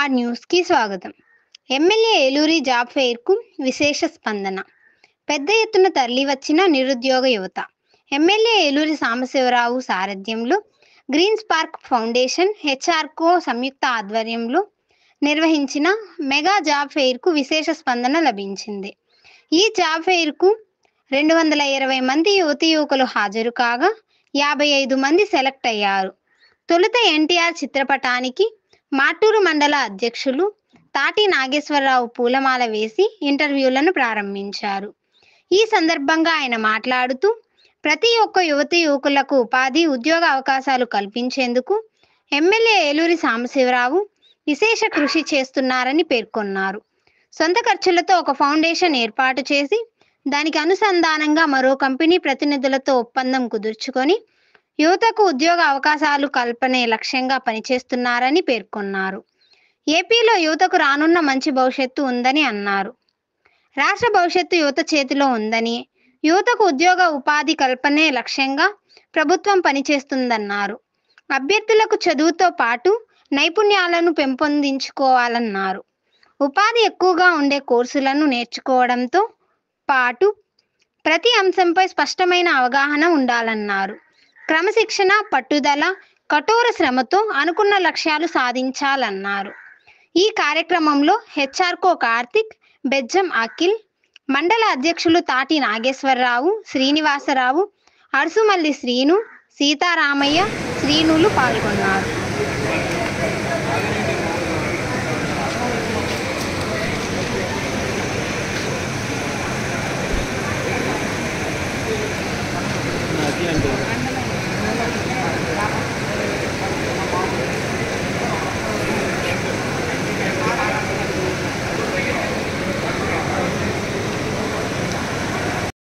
Are న్యూస్కి స్వాగతం. MLA Eluri job ఫెయిర్కు విశేష స్పందన. పెద్ద ఎత్తున తరలివచ్చిన నిరుద్యోగ యువత. ఎమ్మెల్యే ఏలూరి సాంబశివరావు సారథ్యంలో గ్రీన్ స్పార్క్ ఫౌండేషన్, హెచ్ఆర్కో సంయుక్త ఆధ్వర్యంలో నిర్వహించిన మెగా జాబ్ ఫెయిర్కు విశేష స్పందన లభించింది. ఈ జాబ్ ఫెయిర్కు 220 మంది యువతీ యువకులు హాజరు కాగా 55 మంది సెలెక్ట్ అయ్యారు. తొలుత ఎన్టీఆర్ చిత్రపటానికి మాటూరు మండల అధ్యక్షులు తాటి నాగేశ్వరరావు పూలమాల వేసి ఇంటర్వ్యూలను ప్రారంభించారు. ఈ సందర్భంగా ఆయన మాట్లాడుతూ, ప్రతి ఒక్క యువతీ యువకులకు ఉపాధి, ఉద్యోగ అవకాశాలు కల్పించేందుకు ఎమ్మెల్యే ఏలూరి సాంబశివరావు విశేష కృషి చేస్తున్నారని పేర్కొన్నారు. సొంత ఖర్చులతో ఒక ఫౌండేషన్ ఏర్పాటు చేసి దానికి అనుసంధానంగా మరో కంపెనీ ప్రతినిధులతో ఒప్పందం కుదుర్చుకొని యువతకు ఉద్యోగ అవకాశాలు కల్పనే లక్ష్యంగా పనిచేస్తున్నారని పేర్కొన్నారు. ఏపీలో యువతకు రానున్న మంచి భవిష్యత్తు ఉందని అన్నారు. రాష్ట్ర భవిష్యత్తు యువత చేతిలో ఉందని, యువతకు ఉద్యోగ ఉపాధి కల్పనే లక్ష్యంగా ప్రభుత్వం పనిచేస్తుందన్నారు. అభ్యర్థులకు చదువుతో పాటు నైపుణ్యాలను పెంపొందించుకోవాలన్నారు. ఉపాధి ఎక్కువగా ఉండే కోర్సులను నేర్చుకోవడంతో పాటు ప్రతి అంశంపై స్పష్టమైన అవగాహన ఉండాలన్నారు. క్రమశిక్షణ, పట్టుదల, కఠోర శ్రమతో అనుకున్న లక్ష్యాలు సాధించాలన్నారు. ఈ కార్యక్రమంలో హెచ్ఆర్కో కార్తిక్, బెజ్జం అఖిల్, మండల అధ్యక్షులు తాటి నాగేశ్వరరావు, శ్రీనివాసరావు, అరుసుమల్లి శ్రీను, సీతారామయ్య, శ్రీనులు పాల్గొన్నారు.